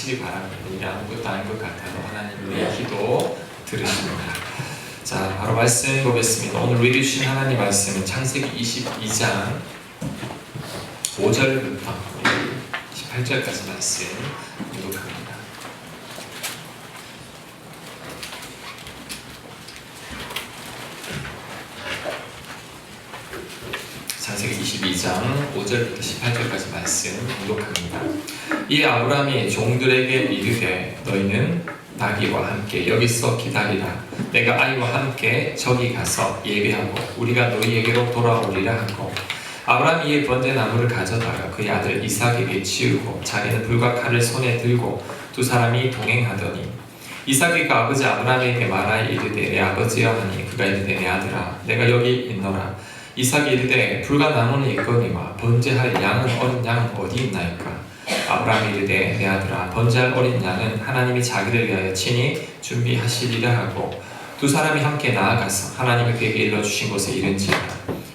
시기 바랍니다. 이게 아무것도 아닌 것 같아도 하나님 우리의 기도 들으십니다. 자, 바로 말씀 보겠습니다. 오늘 우리 주신 하나님 말씀은 창세기 22장 5절부터 18절까지 말씀 교독합니다. 창세기 22장 5절부터 18절까지 말씀 교독합니다. 이 아브라함이 종들에게 이르되 너희는 나귀와 함께 여기서 기다리라. 내가 아이와 함께 저기 가서 예배하고 우리가 너희에게로 돌아오리라 하고 아브라함이 이 번제나무를 가져다가 그의 아들 이삭에게 치우고 자기는 불과 칼을 손에 들고 두 사람이 동행하더니 이삭이 그 아버지 아브라함에게 말하여 이르되 내 아버지여 하니 그가 이르되 내 아들아 내가 여기 있노라. 이삭이 이르되 불과 나무는 있거니와 번제할 양은 어린 양은 어디 있나이까. 아브라함이 이르되 내 아들아 번제할 어린 양은 하나님이 자기를 위하여 친히 준비하시리라 하고 두 사람이 함께 나아가서 하나님이 그에게 일러주신 곳에 이른지라.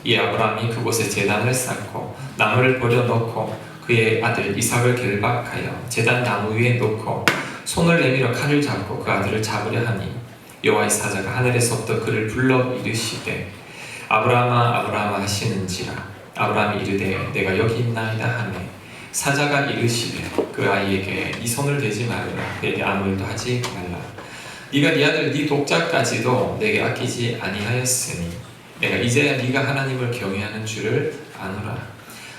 이 아브라함이 그곳에 제단을 쌓고 나무를 버려놓고 그의 아들 이삭을 결박하여 제단 나무 위에 놓고 손을 내밀어 칼을 잡고 그 아들을 잡으려 하니 여호와의 사자가 하늘에서부터 그를 불러 이르시되 아브라함아 아브라함아 하시는지라. 아브라함이 이르되 내가 여기 있나이다 하매 사자가 이르시되 그 아이에게 네 손을 대지 말라. 내게 아무 일도 하지 말라. 네가 네 아들 네 독자까지도 내게 아끼지 아니하였으니 내가 이제야 네가 하나님을 경외하는 줄을 아노라.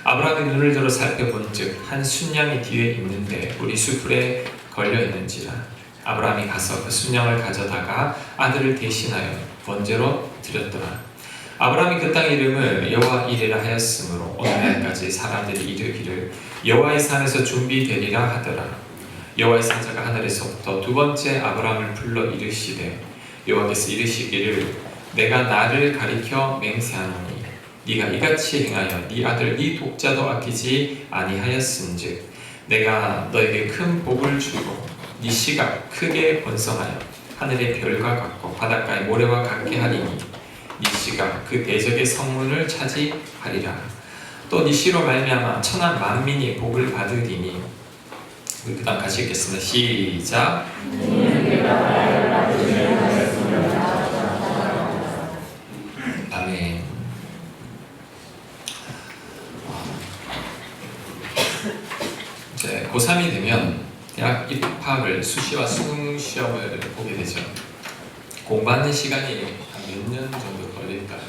아브라함이 눈을 들어 살펴본즉 한 순양이 뒤에 있는데 우리 수풀에 걸려 있는지라. 아브라함이 가서 그 순양을 가져다가 아들을 대신하여 번제로 드렸더라. 아브라함이 그 땅 이름을 여호와 이레라 하였으므로 오늘날까지 사람들이 이르기를 여호와의 산에서 준비되리라 하더라. 여호와의 사자가 하늘에서부터 두 번째 아브라함을 불러 이르시되 여호와께서 이르시기를 내가 나를 가리켜 맹세하노니 네가 이같이 행하여 네 아들 네 독자도 아끼지 아니하였은즉 내가 너에게 큰 복을 주고 네 씨가 크게 번성하여 하늘의 별과 같고 바닷가의 모래와 같게 하리니 네 씨가 그 대적의 성문을 차지하리라. 또 네 씨로 말미암아 천한 만민이 복을 받으리니. 그 다음 같이 읽겠습니다. 시작. 아멘. 이제 고3이 되면 대학 입학을 수시와 수능 시험을 보게 되죠. 공부하는 시간이 한 몇 년 정도 걸릴까요?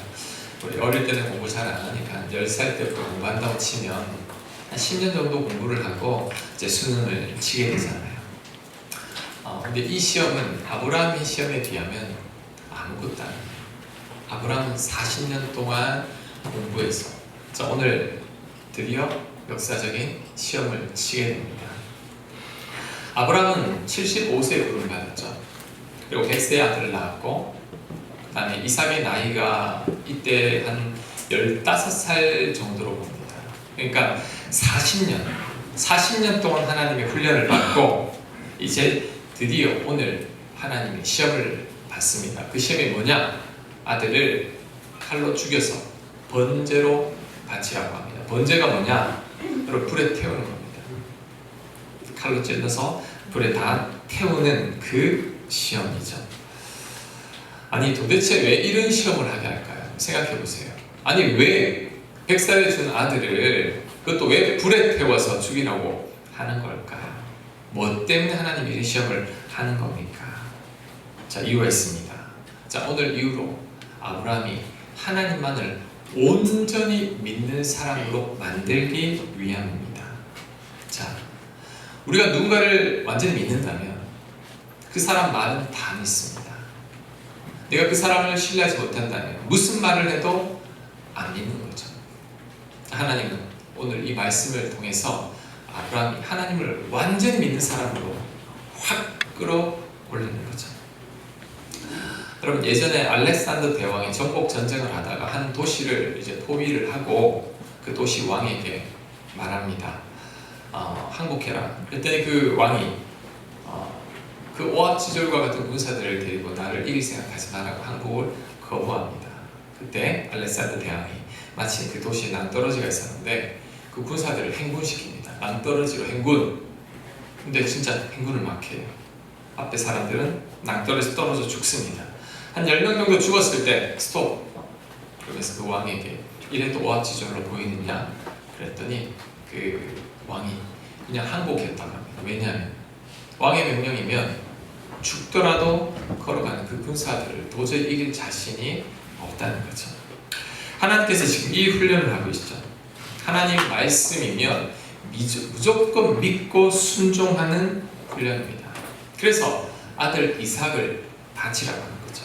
우리 어릴 때는 공부 잘 안 하니까 10살 때부터 공부한다고 치면 한 10년 정도 공부를 하고 이제 수능을 치게 되잖아요. 근데 이 시험은 아브라함의 시험에 비하면 아무것도 아니에요. 아브라함은 40년 동안 공부해서 오늘 드디어 역사적인 시험을 치게 됩니다. 아브라함은 75세에 부름받았죠. 그리고 100세의 아들을 낳았고 그 다음에 이삭의 나이가 이때 한 15살 정도로 봅니다. 그러니까 40년 동안 하나님의 훈련을 받고 이제 드디어 오늘 하나님의 시험을 받습니다. 그 시험이 뭐냐? 아들을 칼로 죽여서 번제로 바치라고 합니다. 번제가 뭐냐? 여러분 불에 태우는 겁니다. 칼로 찔러서 불에 다 태우는 그 시험이죠. 아니 도대체 왜 이런 시험을 하게 할까요? 생각해 보세요. 아니 왜 100살에 준 아들을 그것도 왜 불에 태워서 죽이라고 하는 걸까요? 뭐 때문에 하나님이 이런 시험을 하는 겁니까? 자, 이유가 있습니다. 자, 오늘 이후로 아브라함이 하나님만을 온전히 믿는 사람으로 만들기 위함입니다. 자, 우리가 누군가를 완전히 믿는다면 그 사람 말은 다 믿습니다. 내가 그 사람을 신뢰하지 못한다면 무슨 말을 해도 안 믿는 거죠. 하나님은 오늘 이 말씀을 통해서 아브라함이 하나님을 완전히 믿는 사람으로 확 끌어올리는 거죠. 여러분 예전에 알렉산더 대왕이 정복 전쟁을 하다가 한 도시를 이제 포위를 하고 그 도시 왕에게 말합니다. 항복해라. 그랬더니 그 왕이 그 오합지졸과 같은 군사들을 데리고 나를 이길 생각하지 마라고 항복을 거부합니다. 그때 알렉산더 대왕이 마침 그 도시에 낭떠러지가 있었는데 그 군사들을 행군시킵니다. 낭떠러지로 행군. 근데 진짜 행군을 막 해요. 앞에 사람들은 낭떠러지에서 떨어져 죽습니다. 한 10명 정도 죽었을 때 스톱! 그래서 그 왕에게 이래도 오합지졸로 보이느냐? 그랬더니 그 왕이 그냥 항복했다고 합니다. 왜냐하면 왕의 명령이면 죽더라도 걸어가는 그 군사들을 도저히 이길 자신이 없다는 거죠. 하나님께서 지금 이 훈련을 하고 있죠. 하나님 말씀이면 무조건 믿고 순종하는 훈련입니다. 그래서 아들 이삭을 바치라고 하는 거죠.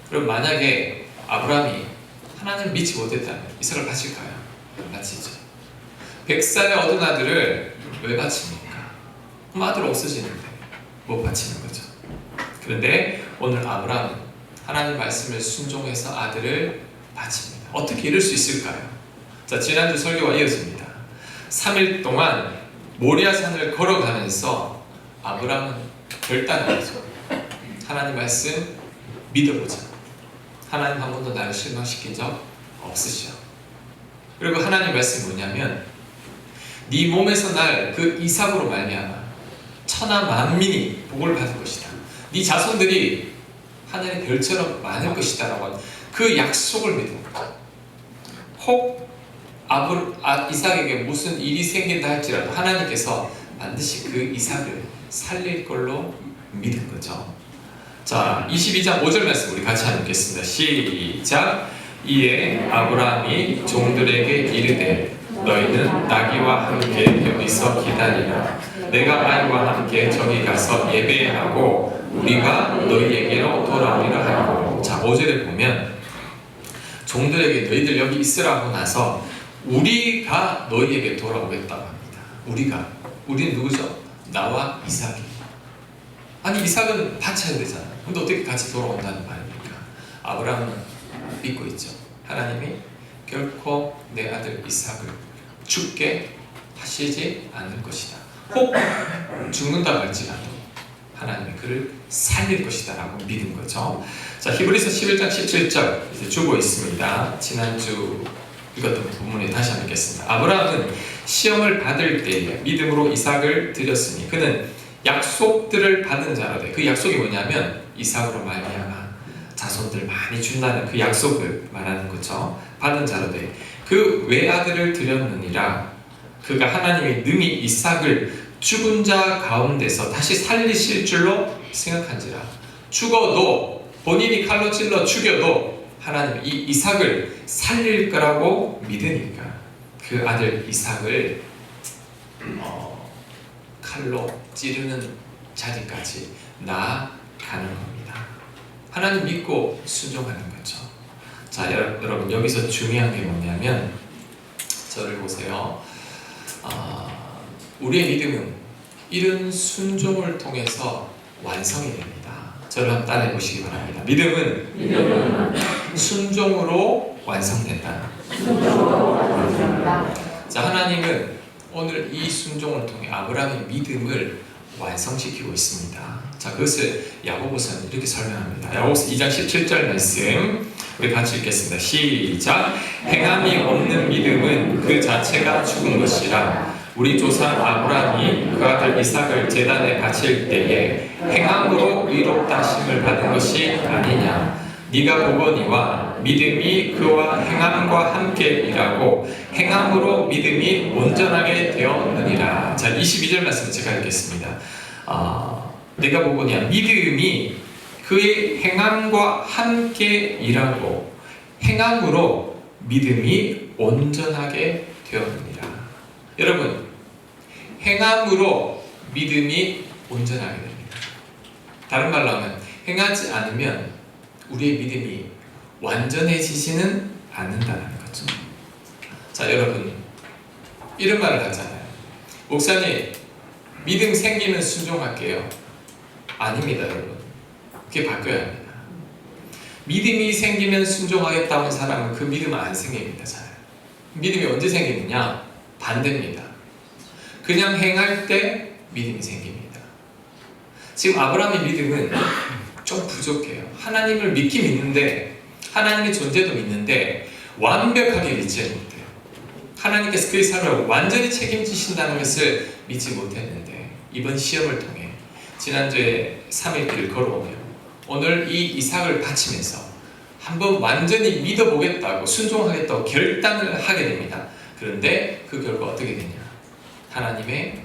그럼 만약에 아브라함이 하나님을 믿지 못했다면 이삭을 바칠까요? 안 바치죠. 100살에 얻은 아들을 왜 바칩니까? 그럼 아들 없어지는데 못 바치는 거죠. 그런데 오늘 아브라함은 하나님 말씀을 순종해서 아들을 바칩니다. 어떻게 이럴 수 있을까요? 자, 지난주 설교와 이어집니다. 3일 동안 모리아산을 걸어가면서 아브라함은 결단을 하죠. 하나님 말씀 믿어보자. 하나님 한 번도 나를 실망시킨 적 없으시오. 그리고 하나님 말씀이 뭐냐면 네 몸에서 날 그 이삭으로 말미암아 천하 만민이 복을 받을 것이다. 네 자손들이 하늘의 별처럼 많을 것이다 라고 하는 그 약속을 믿은 거죠. 혹 이삭에게 무슨 일이 생긴다 할지라도 하나님께서 반드시 그 이삭을 살릴 걸로 믿은 거죠. 자, 22장 5절 말씀 우리 같이 읽겠습니다. 시작. 이에 아브라함이 종들에게 이르되 너희는 나귀와 함께 여기서 기다리라. 내가 아이와 함께 저기 가서 예배하고 우리가 너희에게로 돌아오리라 하고. 자, 5절에 보면 종들에게 너희들 여기 있으라고 나서 우리가 너희에게 돌아오겠다고 합니다. 우리는 누구죠? 나와 이삭이. 아니 이삭은 바쳐야 되잖아. 근데 어떻게 같이 돌아온다는 말입니까? 아브라함은 믿고 있죠. 하나님이 결코 내 아들 이삭을 죽게 하시지 않을 것이다. 혹 죽는다고 할지라도 하나님이 그를 살릴 것이다 라고 믿은 거죠. 자, 히브리서 11장 17절 이제 주고 있습니다. 지난주 읽었던 부분에 다시 한번 읽겠습니다. 아브라함은 시험을 받을 때에 믿음으로 이삭을 드렸으니 그는 약속들을 받은 자로되. 그 약속이 뭐냐면 이삭으로 말미암아 자손들 많이 준다는 그 약속을 말하는 거죠. 받은 자로되 그 외아들을 드렸느니라. 그가 하나님이 능히 이삭을 죽은 자 가운데서 다시 살리실 줄로 생각한지라. 죽어도 본인이 칼로 찔러 죽여도 하나님 이 이삭을 살릴 거라고 믿으니까 그 아들 이삭을 칼로 찌르는 자리까지 나아가는 겁니다. 하나님 믿고 순종하는 거죠. 자, 여러분 여기서 중요한 게 뭐냐면 저를 보세요. 우리의 믿음은 이런 순종을 통해서 완성이 됩니다. 저를 한번 따라해 보시기 바랍니다. 믿음은 순종으로 완성된다. 자, 하나님은 오늘 이 순종을 통해 아브라함의 믿음을 완성시키고 있습니다. 자, 그것을 야고보서는 이렇게 설명합니다. 야고보서 2장 17절 말씀 우리 같이 읽겠습니다. 시작. 행함이 없는 믿음은 그 자체가 죽은 것이라. 우리 조상 아브라함이 그 아들 이삭을 제단에 바칠 때에 행함으로 의롭다 하심을 받은 것이 아니냐. 네가 보거니와 믿음이 그와 행함과 함께 일하고 행함으로 믿음이 온전하게 되었느니라. 자, 22절 말씀 제가 읽겠습니다. 내가 보거니와 믿음이 그의 행함과 함께 일하고 행함으로 믿음이 온전하게 되었느니라. 여러분, 행함으로 믿음이 온전하게 됩니다. 다른 말로 하면 행하지 않으면 우리의 믿음이 완전해지지는 않는다는 거죠. 자, 여러분 이런 말을 하잖아요. 목사님, 믿음 생기면 순종할게요. 아닙니다, 여러분. 그게 바뀌어야 합니다. 믿음이 생기면 순종하겠다는 사람은 그 믿음은 안 생깁니다. 잘. 믿음이 언제 생기느냐? 반대입니다. 그냥 행할 때 믿음이 생깁니다. 지금 아브라함의 믿음은 좀 부족해요. 하나님을 믿긴 믿는데 하나님의 존재도 믿는데 완벽하게 믿지 못해요. 하나님께서 그의 삶을 완전히 책임지신다는 것을 믿지 못했는데 이번 시험을 통해 지난주에 3일 길을 걸어오며 오늘 이 이삭을 바치면서 한번 완전히 믿어보겠다고 순종하겠다고 결단을 하게 됩니다. 그런데 그 결과 어떻게 되냐? 하나님의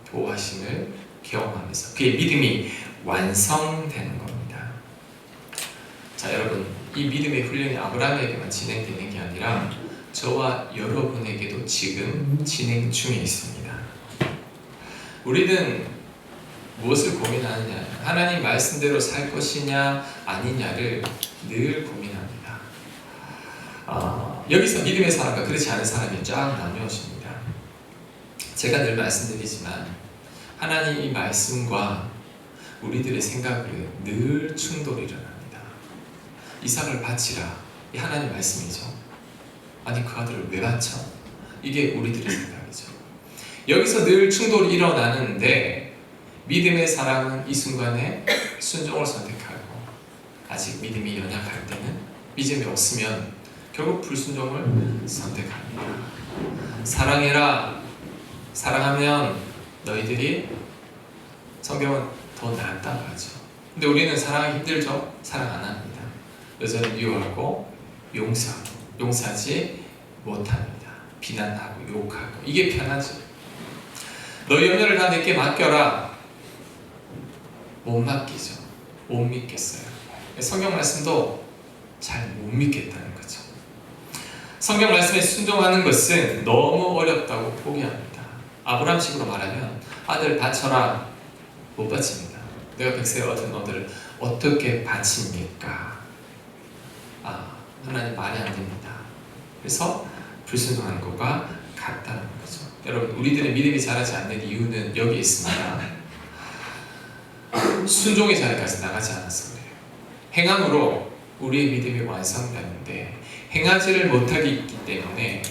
보호하심을 경험하면서 그의 믿음이 완성되는 겁니다. 자, 여러분, 이 믿음의 훈련이 아브라함에게만 진행되는 게 아니라 저와 여러분에게도 지금 진행 중에 있습니다. 우리는 무엇을 고민하느냐? 하나님 말씀대로 살 것이냐 아니냐를 늘 고민합니다. 여기서 믿음의 사람과 그렇지 않은 사람이 쫙 나누어집니다. 제가 늘 말씀드리지만 하나님의 말씀과 우리들의 생각은 늘 충돌이 일어납니다. 이삭을 바치라, 이 하나님 말씀이죠. 아니 그 아들을 왜 바쳐? 이게 우리들의 생각이죠. 여기서 늘 충돌이 일어나는데 믿음의 사람은 이 순간에 순종을 선택하고 아직 믿음이 연약할 때는 믿음이 없으면 결국 불순종을 선택합니다. 사랑해라. 사랑하면 너희들이 성경은 더 낫다고 하죠. 근데 우리는 사랑하기 힘들죠. 사랑 안 합니다. 여전히 미워하고 용서하지 못합니다. 비난하고 욕하고 이게 편하죠. 너희 염려를 다 내게 맡겨라. 못 맡기죠. 못 믿겠어요. 성경 말씀도 잘 못 믿겠다는 거죠. 성경 말씀에 순종하는 것은 너무 어렵다고 포기합니다. 아브라함식으로 말하면 아들 바쳐라. 못 바칩니다. 내가 백세에 얻은 너들을 어떻게 바칩니까? 하나님 말이 안 됩니다. 그래서 불순종하는 것과 같다는 거죠. 여러분, 우리들의 믿음이 자라지 않는 이유는 여기 있습니다. 순종의 자리까지 나가지 않아서 그래요. 행함으로 우리의 믿음이 완성되는데 행하지를 못하기 있기 때문에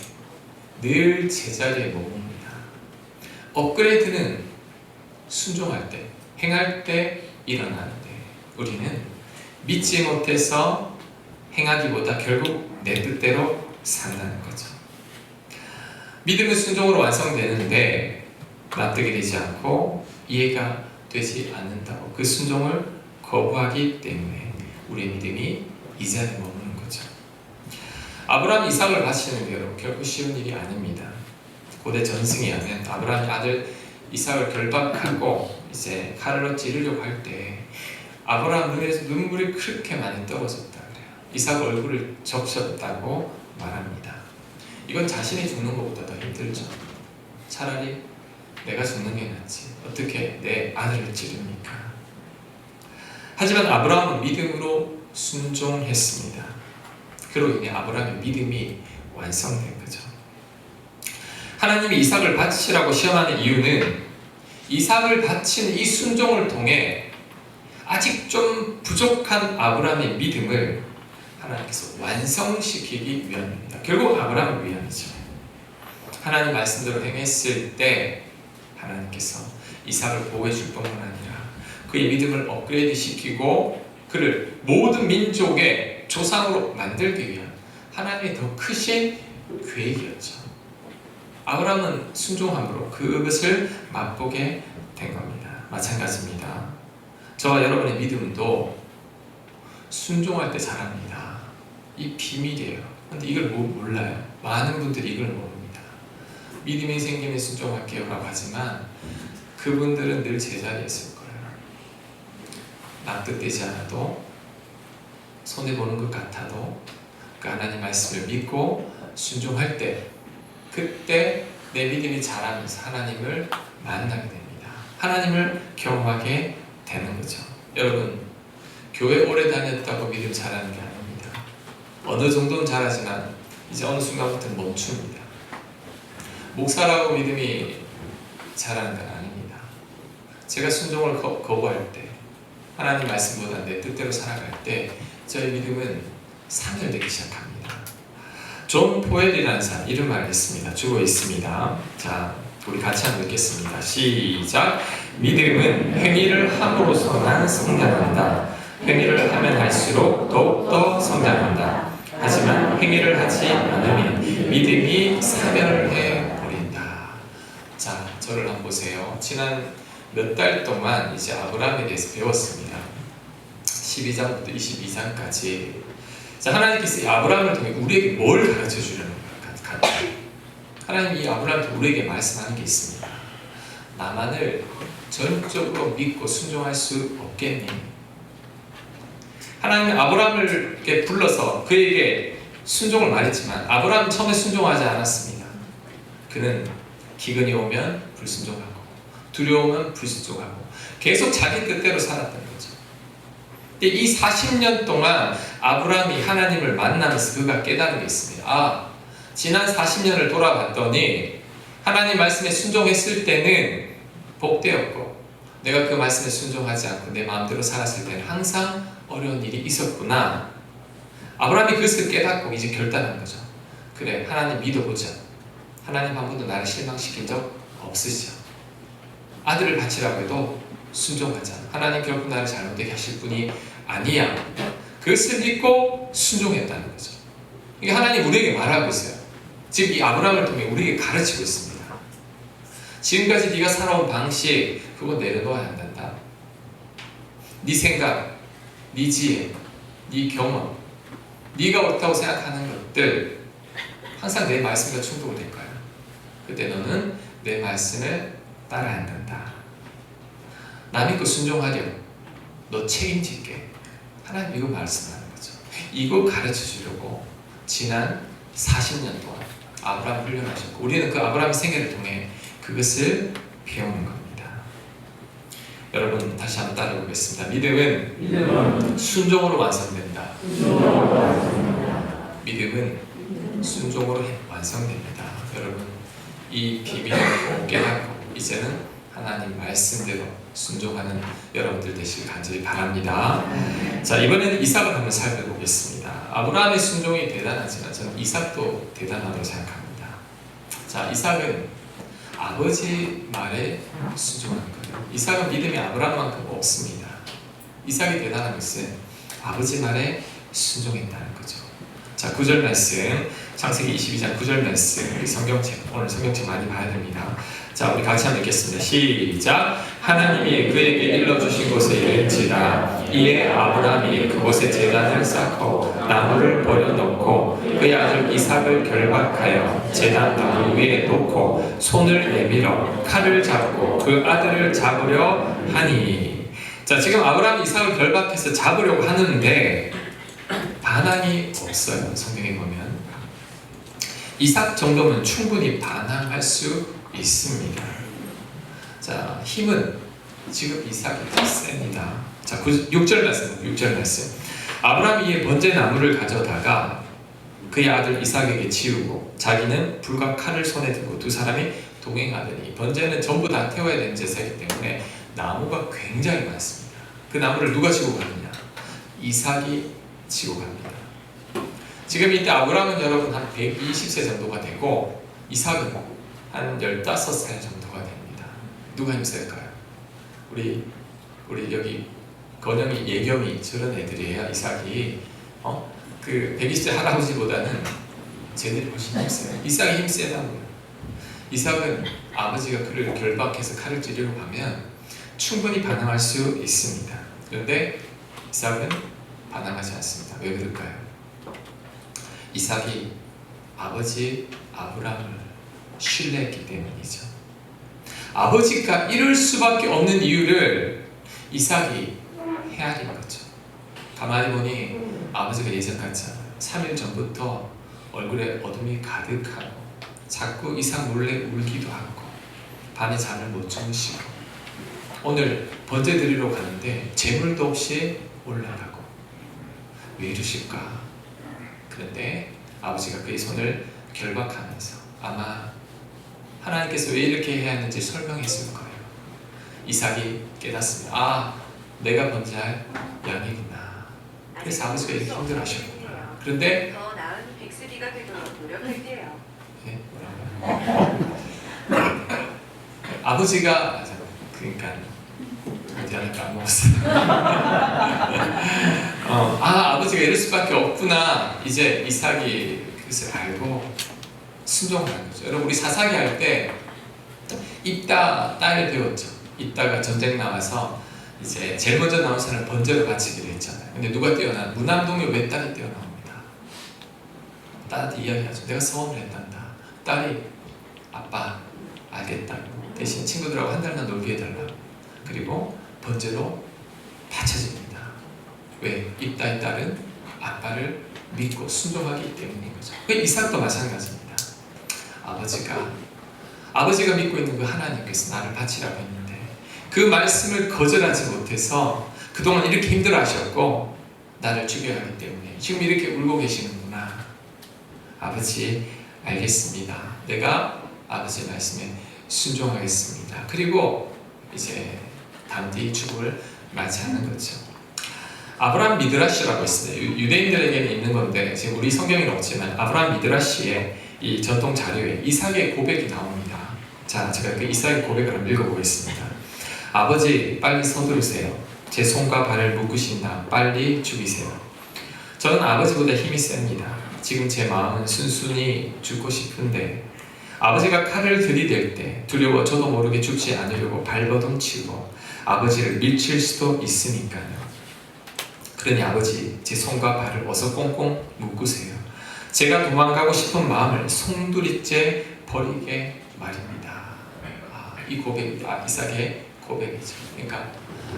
늘 제자리에 머뭅니다. 업그레이드는 순종할 때, 행할 때 일어나는데 우리는 믿지 못해서 행하기보다 결국 내 뜻대로 산다는 거죠. 믿음은 순종으로 완성되는데 납득이 되지 않고 이해가 되지 않는다고 그 순종을 거부하기 때문에 우리의 믿음이 이 자리에 머무는 거죠. 아브라함이 이삭을 바치는 게 여러분 결코 쉬운 일이 아닙니다. 고대 전승에 하면 아브라함이 아들 이삭을 결박하고 이제 칼로 찌르려고 할 때 아브라함 눈에서 눈물이 그렇게 많이 떨어졌다 그래요. 이삭 얼굴을 적셨다고 말합니다. 이건 자신이 죽는 것보다 더 힘들죠. 차라리 내가 죽는 게 낫지. 어떻게 내 아들을 찌릅니까? 하지만 아브라함은 믿음으로 순종했습니다. 그로 인해 아브라함의 믿음이 완성된 거죠. 하나님이 이삭을 바치라고 시험하는 이유는 이삭을 바친 이 순종을 통해 아직 좀 부족한 아브라함의 믿음을 하나님께서 완성시키기 위함입니다. 결국 아브라함을 위함이죠. 하나님 말씀대로 행했을 때 하나님께서 이삭을 보호해 줄 뿐만 아니라 그의 믿음을 업그레이드 시키고 그를 모든 민족의 조상으로 만들기 위한 하나님의 더 크신 계획이었죠. 아브라함은 순종함으로 그것을 맛보게 된 겁니다. 마찬가지입니다. 저와 여러분의 믿음도 순종할 때 자랍니다. 이 비밀이에요. 근데 이걸 몰라요. 많은 분들이 이걸 모릅니다. 믿음이 생기면 순종할게요 라고 하지만 그분들은 늘 제자리에 있을 거예요. 납득되지 않아도 손해보는 것 같아도 그 하나님 말씀을 믿고 순종할 때 그때 내 믿음이 자라면서 하나님을 만나게 됩니다. 하나님을 경험하게 되는 거죠. 여러분, 교회 오래 다녔다고 믿음 자라는 게 아닙니다. 어느 정도는 자라지만 이제 어느 순간부터는 멈춥니다. 목사라고 믿음이 자라는 건 아닙니다. 제가 순종을 거부할 때 하나님 말씀보다 내 뜻대로 살아갈 때 저의 믿음은 상열되기 시작합니다. 존 포엘이라는 사람 이런 말을 했습니다. 주어 있습니다. 자, 우리 같이 한번 읽겠습니다. 시작. 믿음은 행위를 함으로써만 성장한다. 행위를 하면 할수록 더욱더 성장한다. 하지만 행위를 하지 않으면 믿음이 사멸해 버린다. 자, 저를 한번 보세요. 지난 몇 달 동안 이제 아브라함에 대해서 배웠습니다. 12장부터 22장까지. 자, 하나님께서 이 아브라함을 통해 우리에게 뭘 가르쳐 주려는 거예요? 하나님이 이 아브라함한테 우리에게 말씀하는 게 있습니다. 나만을 전적으로 믿고 순종할 수 없겠니? 하나님은 아브라함을 불러서 그에게 순종을 말했지만 아브라함은 처음에 순종하지 않았습니다. 그는 기근이 오면 불순종하고 두려우면 불순종하고 계속 자기 뜻대로 살았던 거죠. 근데 이 40년 동안 아브라함이 하나님을 만나면서 그가 깨달은 게 있습니다. 지난 40년을 돌아봤더니 하나님 말씀에 순종했을 때는 복되었고 내가 그 말씀에 순종하지 않고 내 마음대로 살았을 때는 항상 어려운 일이 있었구나. 아브라함이 그것을 깨닫고 이제 결단한 거죠. 그래, 하나님 믿어보자. 하나님 한 번도 나를 실망시킨 적 없으시죠. 아들을 바치라고 해도 순종하자. 하나님 결코 나를 잘못되게 하실 분이 아니야. 그것을 믿고 순종했다는 거죠. 이게 하나님 우리에게 말하고 있어요. 지금 이 아브라함을 통해 우리에게 가르치고 있습니다. 지금까지 네가 살아온 방식 그거 내려놓아야 한단다. 네 생각, 네 지혜, 네 경험, 네가 옳다고 생각하는 것들 항상 내 말씀과 충돌될 거야. 그때 너는 내 말씀을 따라야 한단다. 나 믿고 순종하렴. 너 책임질게. 하나님 이거 말씀하는 거죠. 이거 가르쳐 주려고 지난 40년 동안 아브라함 훈련하셨고 우리는 그 아브라함의 생애를 통해 그것을 배우는 겁니다. 여러분 다시 한번 따라해 보겠습니다. 믿음은 순종으로 완성된다. 믿음은 순종으로 완성됩니다. 여러분 이 비밀을 깨닫고 이제는 하나님 말씀대로 순종하는 여러분들 되시길 간절히 바랍니다. 자, 이번에는 이삭을 한번 살펴보겠습니다. 아브라함의 순종이 대단하지만 저는 이삭도 대단하다고 생각합니다. 자, 이삭은 아버지 말에 순종하는 거예요. 이삭은 믿음이 아브라함만큼 없습니다. 이삭이 대단한 것은 아버지 말에 순종했다는 거죠. 자, 9절 말씀, 창세기 22장 9절 말씀, 우리 성경책, 오늘 성경책 많이 봐야 됩니다. 자, 우리 같이 한번 읽겠습니다. 시작. 하나님이 그에게 일러주신 곳에 이를지라. 이에 아브라함이 그곳에 제단을 쌓고 나무를 버려놓고 그의 아들 이삭을 결박하여 제단 나무 위에 놓고 손을 내밀어 칼을 잡고 그 아들을 잡으려 하니. 자, 지금 아브라함이 이삭을 결박해서 잡으려고 하는데 반항이 없어요. 성경에 보면 이삭 정도면 충분히 반항할 수 있습니다. 자, 힘은 지금 이삭이 더 셉니다. 자, 6절 말씀. 아브라함이 이에 번제 나무를 가져다가 그의 아들 이삭에게 지우고 자기는 불과 칼을 손에 들고 두 사람이 동행하더니, 번제는 전부 다 태워야 되는 제사이기 때문에 나무가 굉장히 많습니다. 그 나무를 누가 지고 가느냐? 이삭이 지고 갑니다. 지금 이때 아브라함은 여러분 한 120세 정도가 되고 이삭은 한 15살 정도가 됩니다. 누가 힘셀까요? 우리 여기 건영이, 예경이 저런 애들이에요. 이삭이 그 120세 할아버지보다는 쟤들이 훨씬 힘세요. 이삭이 힘세다고요. 이삭은 아버지가 그를 결박해서 칼을 찌르려고 하면 충분히 반항할 수 있습니다. 그런데 이삭은 반항하지 않습니다. 왜 그럴까요? 이삭이 아버지 아브라함을 신뢰했기 때문이죠. 아버지가 이럴 수밖에 없는 이유를 이삭이 헤아린 거죠. 가만히 보니 아버지가 예전 같지 않아요. 3일 전부터 얼굴에 어둠이 가득하고 자꾸 이삭 몰래 울기도 하고 밤에 잠을 못 주무시고 오늘 번제 드리러 가는데 재물도 없이 올라가고 왜 이러실까? 그런데 아버지가 그의 손을 결박하면서 아마 하나님께서 왜 이렇게 해야 하는지 설명했을 거예요. 이삭이 깨닫습니다. 아, 내가 번제할 양이구나. 그래서 아버지가 이렇게 힘들어하셨구나. 그런데 더 나은 백수리가 되도록 노력할게요. 네? 아버지가 그러니까 대안을 까먹었어요. 아버지가 이럴 수밖에 없구나. 이제 이삭이 그것을 알고 순종하는 거죠. 여러분 우리 사사기 할 때 입다 딸 배웠죠. 이따가 전쟁 나와서 이제 제일 먼저 나온 사람을 번제로 바치기로 했잖아요. 근데 누가 뛰어나? 무남동의 외딸이 뛰어나옵니다. 딸한테 이야기하죠. 내가 서원을 했단다. 딸이 아빠 알겠다고 대신 친구들하고 한 달만 놀게 해달라고. 그리고 번제로 바쳐집니다. 왜? 이따의 딸은 아빠를 믿고 순종하기 때문인 거죠. 그 이삭도 마찬가지입니다. 아버지가 믿고 있는 그 하나님께서 나를 바치라고 했는데 그 말씀을 거절하지 못해서 그동안 이렇게 힘들어하셨고 나를 죽여야 하기 때문에 지금 이렇게 울고 계시는구나. 아버지 알겠습니다. 내가 아버지의 말씀에 순종하겠습니다. 그리고 이제 단디 죽음을 맞이하는 거죠. 아브라함 미드라시라고 있어요. 유대인들에게는 있는 건데 지금 우리 성경에는 없지만 아브라함 미드라시의 이 전통 자료에 이삭의 고백이 나옵니다. 자, 제가 그 이삭의 고백을 한번 읽어보겠습니다. 아버지 빨리 서두르세요. 제 손과 발을 묶으신다. 빨리 죽이세요. 저는 아버지보다 힘이 셉니다. 지금 제 마음은 순순히 죽고 싶은데 아버지가 칼을 들이댈 때 두려워 저도 모르게 죽지 않으려고 발버둥 치고 아버지를 밀칠 수도 있으니까요. 그러니 아버지 제 손과 발을 어서 꽁꽁 묶으세요. 제가 도망가고 싶은 마음을 송두리째 버리게 말입니다. 이 고백이 이삭의 고백이죠. 그러니까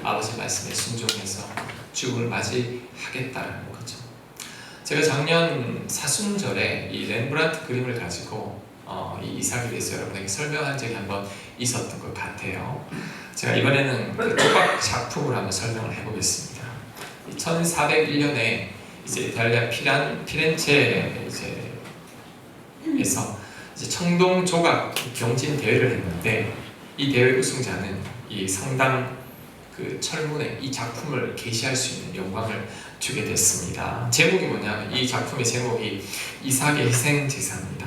아버지 말씀에 순종해서 죽음을 맞이하겠다라는 거죠. 제가 작년 사순절에 이 렘브란트 그림을 가지고 이 이삭에 대해서 여러분에게 설명한 적이 한번 있었던 것 같아요. 제가 이번에는 그 조각 작품으로 한번 설명을 해보겠습니다. 1401년에 이제 이탈리아 피렌체에서 이제 청동 조각 경진 대회를 했는데 이 대회 우승자는 이 상당 그 철문에 이 작품을 게시할 수 있는 영광을 주게 됐습니다. 제목이 뭐냐면 이 작품의 제목이 이삭의 희생제사입니다.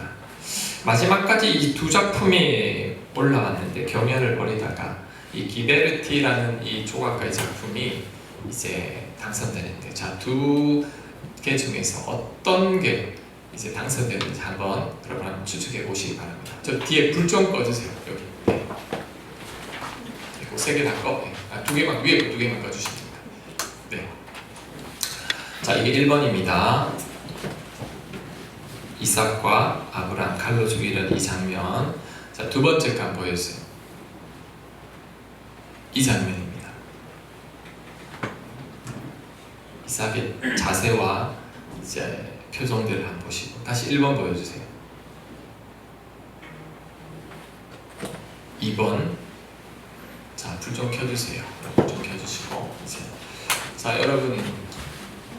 마지막까지 이 두 작품이 올라왔는데 경연을 벌이다가 이 기베르티라는 이 조각가의 작품이 이제 당선되는데 자, 두 개 중에서 어떤 게 이제 당선되는지 한번 여러분 한번 추측해 보시기 바랍니다. 저 뒤에 불 좀 꺼주세요. 여기. 네. 세 개 다 꺼. 네. 두 개만 위에 두 개만 꺼주시면 됩니다. 네. 자, 이게 1번입니다. 이삭과 아브람 칼로 죽이는 이 장면. 자, 두 번째 거 한번 보여주세요. 이 장면입니다. 이삭의 자세와 이제 표정들을 한번 보시고 다시 1번 보여주세요. 2번. 자, 불 좀 켜주세요. 불 좀 켜주시고 이제 자, 여러분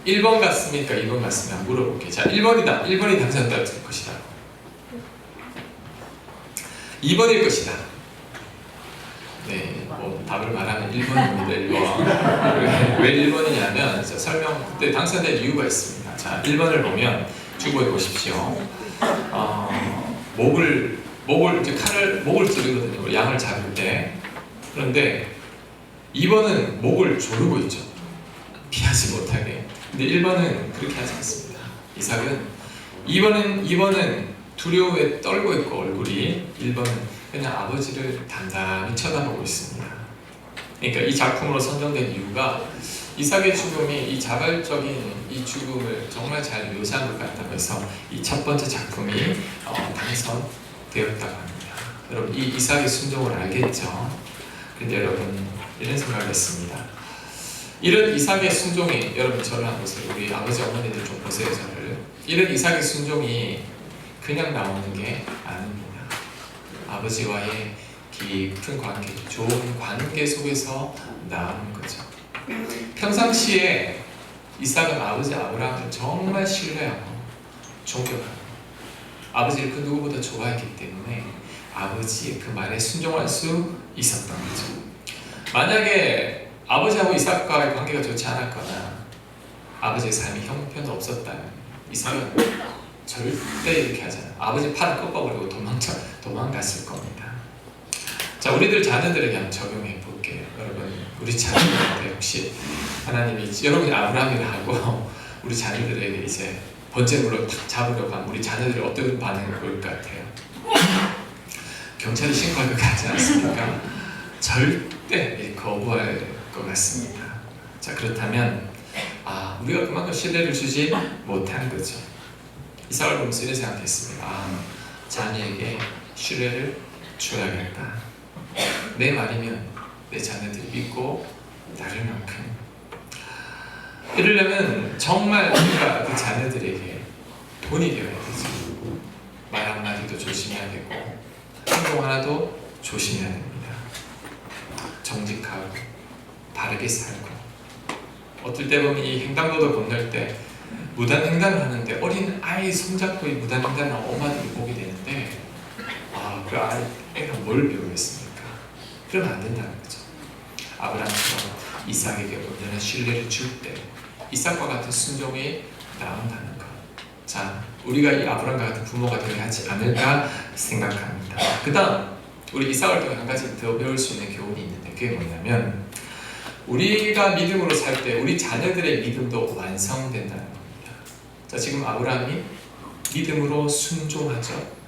1번 같습니까? 2번 같습니까? 물어볼게요. 자, 1번이다. 1번이 당선될 것이다. 2번일 것이다. 네, 뭐 답을 말하면 1번입니다. 1번. 왜 1번이냐면 설명 그때 당선된 이유가 있습니다. 자, 1번을 보면 주보해 보십시오. 목을 이제 목을 찌르거든요. 양을 잡을 때. 그런데 2번은 목을 조르고 있죠. 피하지 못하게. 근데 1번은 그렇게 하지 않습니다. 이삭은 2번은 두려움에 떨고 있고 얼굴이 1번은 그냥 아버지를 단단히 쳐다보고 있습니다. 그러니까 이 작품으로 선정된 이유가 이삭의 죽음이 이 자발적인 이 죽음을 정말 잘 묘사한 것 같다고 해서 이 첫 번째 작품이 당선되었다고 합니다. 여러분 이 이삭의 순종을 알겠죠? 근데 여러분 이런 생각을 했습니다. 이런 이삭의 순종이 여러분 저를 한번 보세요. 우리 아버지 어머니들 좀 보세요. 저를. 이런 이삭의 순종이 그냥 나오는 게 아닙니다. 아버지와의 깊은 관계, 좋은 관계 속에서 나오는 거죠. 평상시에 이삭은 아버지 아브라함을 정말 신뢰하고 존경하고 아버지를 그 누구보다 좋아했기 때문에 아버지의 그 말에 순종할 수 있었던 거죠. 만약에 아버지하고 이삭과의 관계가 좋지 않았거나 아버지의 삶이 형편도 없었다면 이삭은 절대 이렇게 하지 않아요. 아버지 팔을 꺾어버리고 도망갔을 겁니다. 자, 우리들 자녀들에게 한번 적용해 볼게요. 여러분, 우리 자녀들한테 혹시 하나님이 여러분이 아브라함이라 하고 우리 자녀들에게 이제 번제물로 탁 잡으려고 하면 우리 자녀들이 어떤 반응을 보일 것 같아요? 경찰이 신고할 것 같지 않습니까? 절대 절대 거부할 것 같습니다. 자, 그렇다면 우리가 그만큼 신뢰를 주지 못한 거죠. 이삭을 보면서 이런 생각했습니다. 자녀에게 신뢰를 줘야겠다. 내 말이면 내 자녀들이 믿고 따를 만큼. 이러려면 정말 우리가 그 자녀들에게 돈이 되어야 되죠. 말 한마디도 조심해야 되고 행동 하나도 조심해야 됩니다. 정직하고 바르게 살고, 어떨 때 보면 이 횡단보도 건널 때 무단횡단을 하는데 어린 아이 손잡고 이 무단횡단을 엄마들이 보게 되는데 그 애가 뭘 배우겠습니까? 그러면 안 된다는 거죠. 아브라함처럼 이삭에게 온전한 신뢰를 줄 때 이삭과 같은 순종이 나온다는 것. 자, 우리가 이 아브라함과 같은 부모가 되어야 하지 않을까 생각합니다. 그 다음 우리 이삭을 통해 한 가지 더 배울 수 있는 교훈이 있는데, 그게 뭐냐면 우리가 믿음으로 살 때 우리 자녀들의 믿음도 완성된다는 겁니다. 자, 지금 아브라함이 믿음으로 순종하죠.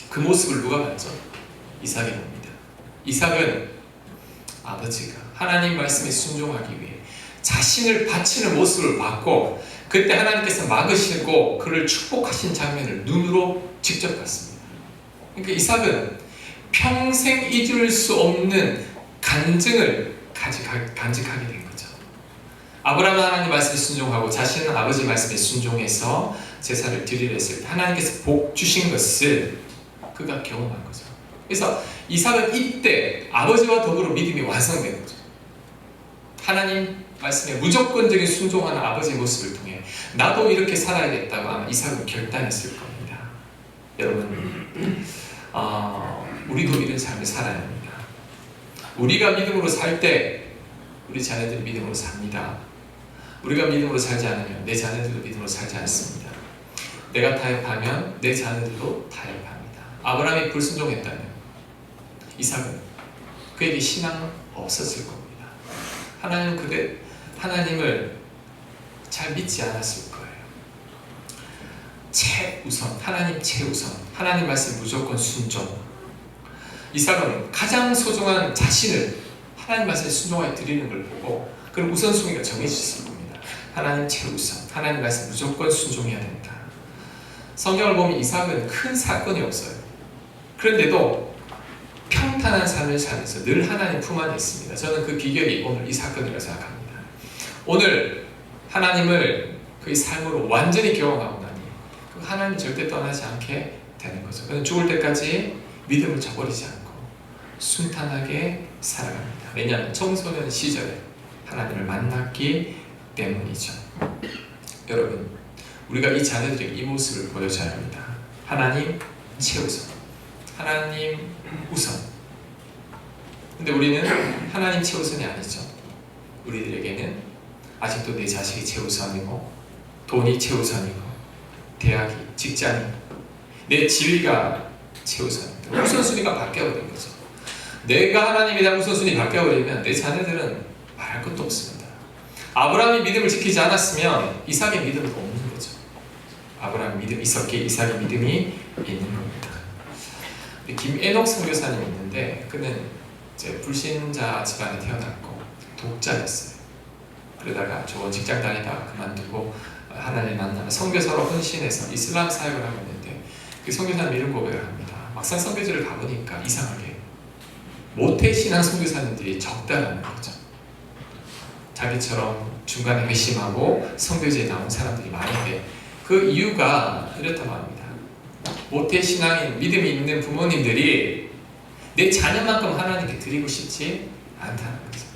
그 모습을 누가 봤죠? 이삭이 봅니다. 이삭은 아버지가 하나님 말씀에 순종하기 위해 자신을 바치는 모습을 봤고, 그때 하나님께서 막으시고 그를 축복하신 장면을 눈으로 직접 봤습니다. 그러니까 이삭은 평생 잊을 수 없는 간증을 간직하게 된 거죠. 아브라함은 하나님 말씀에 순종하고 자신은 아버지 말씀에 순종해서 제사를 드리려 했을 때 하나님께서 복 주신 것을 그가 경험한 거죠. 그래서 이삭은 이때 아버지와 더불어 믿음이 완성된 거죠. 하나님 말씀에 무조건적인 순종하는 아버지의 모습을 통해 나도 이렇게 살아야겠다고 아마 이삭은 결단했을 겁니다. 여러분, 우리도 이런 삶을 살아야 합니다. 우리가 믿음으로 살 때 우리 자녀들이 믿음으로 삽니다. 우리가 믿음으로 살지 않으면 내 자녀들도 믿음으로 살지 않습니다. 내가 타협하면 내 자녀들도 타협합니다. 아브라함이 불순종했다면 이삭은 그에게 신앙 없었을 겁니다. 하나님을 잘 믿지 않았을 거예요. 최우선, 하나님 최우선, 하나님 말씀 무조건 순종. 이삭은 가장 소중한 자신을 하나님 말씀에 순종하여 드리는 걸 보고 그런 우선순위가 정해졌을 겁니다. 하나님 최우선, 하나님 말씀 무조건 순종해야 된다. 성경을 보면 이삭은 큰 사건이 없어요. 그런데도 평탄한 삶을 살면서 늘 하나님 품 안에 있습니다. 저는 그 비결이 오늘 이 사건이라고 생각합니다. 오늘 하나님을 그의 삶으로 완전히 경험하고 나니 그 하나님 절대 떠나지 않게 되는 거죠. 그는 죽을 때까지 믿음을 저버리지 않고 순탄하게 살아갑니다. 왜냐하면 청소년 시절에 하나님을 만났기 때문이죠. 여러분, 우리가 이 자녀들에게 이 모습을 보여줘야 합니다. 하나님 최우선, 하나님 우선. 근데 우리는 하나님 최우선이 아니죠. 우리들에게는 아직도 내 자식이 최우선이고 돈이 최우선이고 대학이, 직장이, 내 지위가 최우선입니다. 우선순위가 바뀌어버린 거죠. 내가 하나님에 대한 우선순위 바뀌어버리면 내 자녀들은 말할 것도 없습니다. 아브라함이 믿음을 지키지 않았으면 이삭의 믿음도 없는 거죠. 아브라함의 믿음이 있었기에 이삭의 믿음이 있는 겁니다. 김애녹 선교사님이 있는데 그는 이제 불신자 집안에 태어났고 독자였어요. 그러다가 좋은 직장 다니다 그만두고 하나님을 만나면 선교사로 헌신해서 이슬람 사역을 하고 있는데 그 선교사님 이런 고백을 합니다. 막상 선교지를 가보니까 이상하게 모태신앙 선교사님들이 적다라는 거죠. 자기처럼 중간에 회심하고 선교지에 나온 사람들이 많은데 그 이유가 이렇다고 합니다. 모태신앙인 믿음이 있는 부모님들이 내 자녀만큼 하나님께 드리고 싶지 않다는 거죠.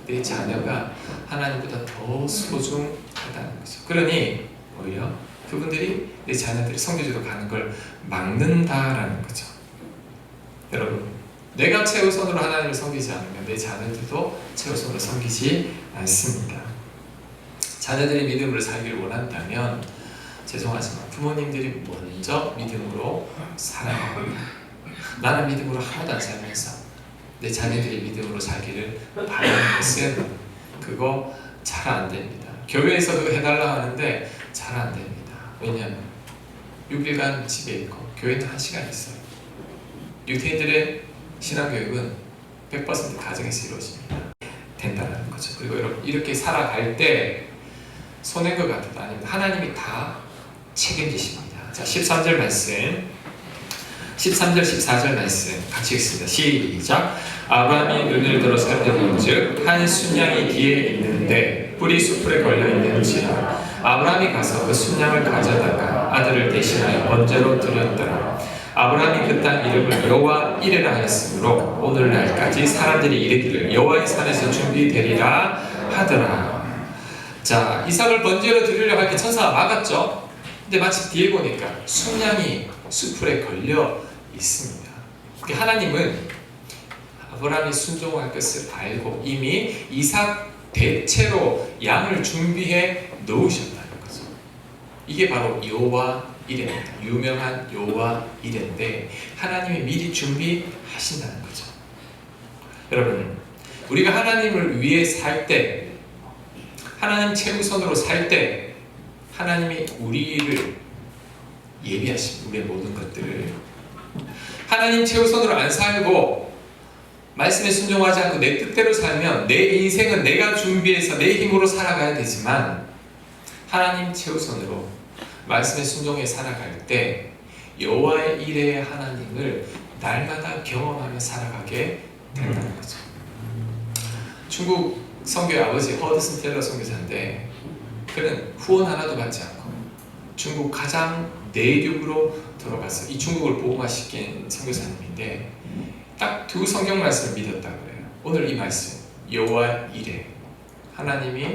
내 자녀가 하나님보다 더 소중하다는 거죠. 그러니 오히려 그분들이 내 자녀들이 선교지로 가는 걸 막는다라는 거죠. 여러분, 내가 최우선으로 하나님을 섬기지 않으면 내 자녀들도 최우선으로 섬기지 않습니다. 자녀들이 믿음으로 살기를 원한다면 죄송하지만 부모님들이 먼저 믿음으로 살아야 합니다. 나는 믿음으로 하나도 안 살면서 내 자녀들이 믿음으로 살기를 바라는 것은 그거 잘 안 됩니다. 교회에서 그거 해달라 하는데 잘 안 됩니다. 왜냐하면 6일간 집에 있고 교회는 1시간 있어요. 유태인들의 신앙교육은 100% 가정에서 이루어집니다. 된다는 거죠. 그리고 여러분 이렇게 살아갈 때 손해인 것 같아도 아니면 하나님이 다 책임지십니다. 자, 13절 말씀, 13절 14절 말씀 같이 읽습니다. 시작. 아브라함이 눈을 들어 살펴본즉 한 순양이 뒤에 있는데 뿔이 숯불에 걸려 있는지라 아브라함이 가서 그 순양을 가져다가 아들을 대신하여 번제로 드렸더라. 아브라함이 그 땅 이름을 여호와 이레라 하였으므로 오늘날까지 사람들이 이르기를 여호와의 산에서 준비되리라 하더라. 자, 이삭을 번제로 드리려고 할 때 천사가 막았죠. 근데 마치 뒤에 보니까 순양이 숯불에 걸려 있습니다. 하나님은 아브라함이 순종할 것을 알고 이미 이삭 대체로 양을 준비해 놓으셨다는 거죠. 이게 바로 여호와 이레입니다. 유명한 여호와 이레인데 하나님이 미리 준비하신다는 거죠. 여러분, 우리가 하나님을 위해 살 때, 하나님 최우선으로 살 때 하나님이 우리를 예비하십니다. 우리의 모든 것들을 하나님 최우선으로 안 살고 말씀에 순종하지 않고 내 뜻대로 살면 내 인생은 내가 준비해서 내 힘으로 살아가야 되지만 하나님 최우선으로 말씀에 순종해 살아갈 때 여호와의 이레의 하나님을 날마다 경험하며 살아가게 된다는 거죠. 중국 선교의 아버지 허드슨 텔러 선교사인데 그는 후원 하나도 받지 않고 중국 가장 내륙으로 들어가서 이 중국을 복음화시킨 선교사님인데 딱 두 성경 말씀을 믿었다고 그래요. 오늘 이 말씀 여호와 이레, 하나님이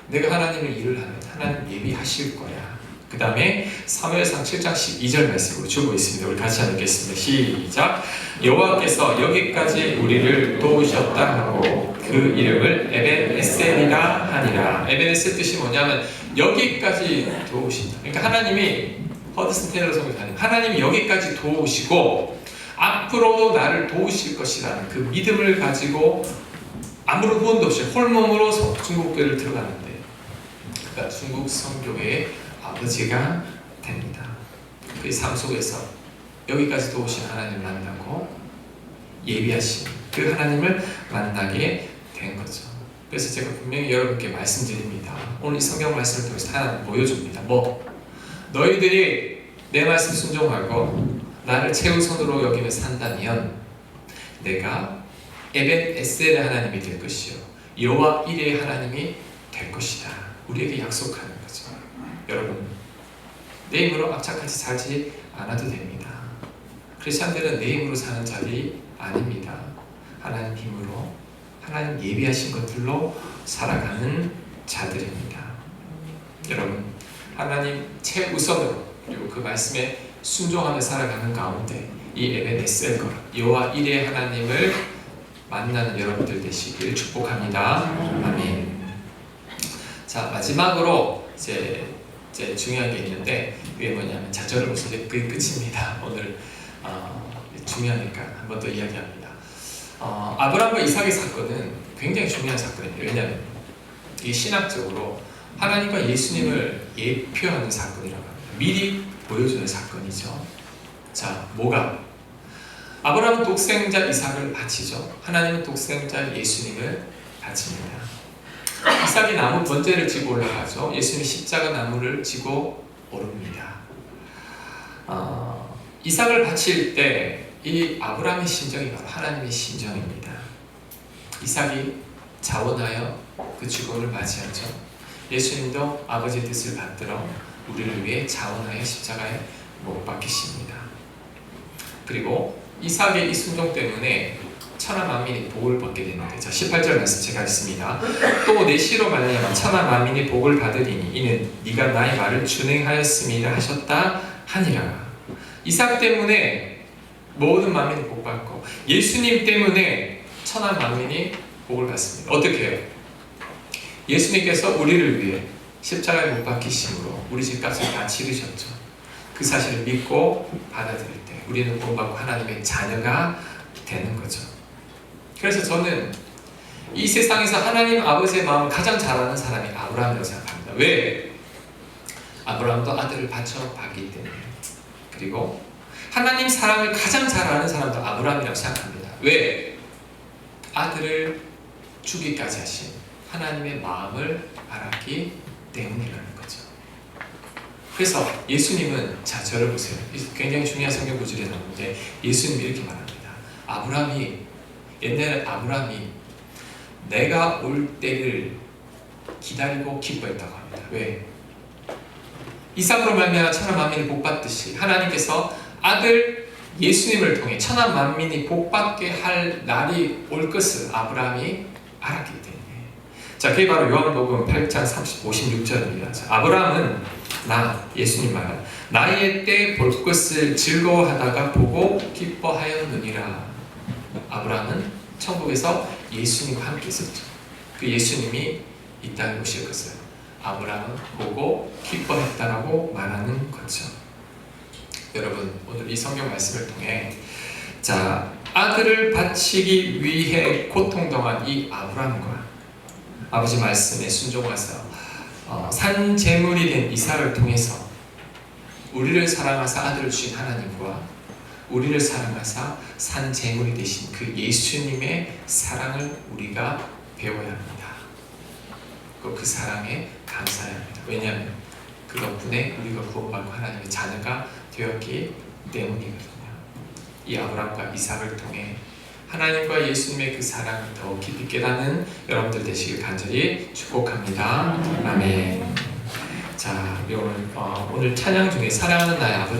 내가 하나님을 일을 하면 하나님 예비하실 거야. 그 다음에 사무엘상 7장 12절 말씀으로 주고 있습니다. 우리 같이 한번 읽겠습니다. 시작. 여호와께서 여기까지 우리를 도우셨다 하고 그 이름을 에벤에셀이라 하니라. 에벤에셀 뜻이 뭐냐면 여기까지 도우신다. 그러니까 하나님이 허드슨 테일러 선교사님, 하나님이 여기까지 도우시고 앞으로도 나를 도우실 것이라는 그 믿음을 가지고 아무런 후원도 없이 홀몸으로 중국교회를 들어갔는데 그가 중국 선교회의 아버지가 됩니다. 그의 삶 속에서 여기까지 도우신 하나님을 만나고 예비하신 그 하나님을 만나게 된 거죠. 그래서 제가 분명히 여러분께 말씀드립니다. 오늘 이 성경 말씀을 통해서 하나님 보여줍니다. 너희들이 내 말씀 순종하고 나를 최우선으로 여기며 산다면 내가 에벤에셀의 하나님이 될 것이요 여호와 이레의 하나님이 될 것이다. 우리에게 약속하는 거죠. 여러분, 내 힘으로 악착같이 살지 않아도 됩니다. 크리스천들은 내 힘으로 사는 자들이 아닙니다. 하나님 힘으로 하나님 예비하신 것들로 살아가는 자들입니다. 여러분, 하나님 최우선으로 그리고 그 말씀에 순종하며 살아가는 가운데 이 에벤에셀과 여호와 이레의 하나님을 만나는 여러분들 되시길 축복합니다. 아멘. 자, 마지막으로 이제 중요한 게 있는데 그게 뭐냐면 자절을 보세요. 그게 끝입니다. 오늘 중요하니까 한 번 더 이야기합니다. 아브라함과 이삭의 사건은 굉장히 중요한 사건입니다. 왜냐하면 이 신학적으로 하나님과 예수님을 예표하는 사건이라고 합니다. 미리 보여주는 사건이죠. 자, 뭐가? 아브라함은 독생자 이삭을 바치죠. 하나님은 독생자 예수님을 바칩니다. 이삭이 나무 번제를 지고 올라가죠. 예수님이 십자가 나무를 지고 오릅니다. 이삭을 바칠 때 이 아브라함의 심정이 바로 하나님의 심정입니다. 이삭이 자원하여 그 죽음을 맞이하죠. 예수님도 아버지의 뜻을 받들어 우리를 위해 자원하여 십자가에 못 박히십니다. 그리고 이삭의 이 순종 때문에 천하 만민이 복을 받게 되는데, 자 18절 말씀 제가 읽습니다. 또 내 씨로 말미암아 천하 만민이 복을 받으리니 이는 네가 나의 말을 준행하였음이라 하셨다 하니라. 이삭 때문에 모든 만민이 복 받고 예수님 때문에 천하 만민이 복을 받습니다. 어떻게 해요? 예수님께서 우리를 위해 십자가에 못 박히심으로 우리 집값을 다 치르셨죠. 그 사실을 믿고 받아들일 때 우리는 복받고 하나님의 자녀가 되는 거죠. 그래서 저는 이 세상에서 하나님 아버지의 마음을 가장 잘 아는 사람이 아브라함이라고 생각합니다. 왜? 아브라함도 아들을 바쳐 봤기 때문에. 그리고 하나님 사랑을 가장 잘 아는 사람도 아브라함이라고 생각합니다. 왜? 아들을 주기까지 하신 하나님의 마음을 알았기 때문이라는 거죠. 그래서 예수님은, 자, 저를 보세요. 굉장히 중요한 성경 구절이 나오는데 예수님이 이렇게 말합니다. 옛날에 아브라함이 내가 올 때를 기다리고 기뻐했다고 합니다. 왜? 이삭으로 말미암아 천하 만민이 복받듯이 하나님께서 아들 예수님을 통해 천하 만민이 복받게 할 날이 올 것을 아브라함이 알았기 때문에. 자, 그게 바로 요한복음 8장 56절입니다. 자, 아브라함은 예수님 말, 나의 때 볼 것을 즐거워하다가 보고 기뻐하였느니라. 아브라함은 천국에서 예수님과 함께 있었죠. 그 예수님이 이 땅에 오셨어요. 아브라함은 보고 기뻐했다라고 말하는 거죠. 여러분, 오늘 이 성경 말씀을 통해, 자, 아들을 바치기 위해 고통당한 이 아브라함과 아버지 말씀에 순종하사 산 제물이 된 이삭을 통해서 우리를 사랑하사 아들을 주신 하나님과 우리를 사랑하사 산 제물이 되신 그 예수님의 사랑을 우리가 배워야 합니다. 그 사랑에 감사해야 합니다. 왜냐하면 그 덕분에 우리가 구원받고 하나님의 자녀가 되었기 때문이거든요. 이 아브라함과 이삭을 통해 하나님과 예수님의 그 사랑을 더 깊이 깨닫는 여러분들 되시길 간절히 축복합니다. 아멘. 자, 우리 오늘 찬양 중에 사랑하는 나의 아버지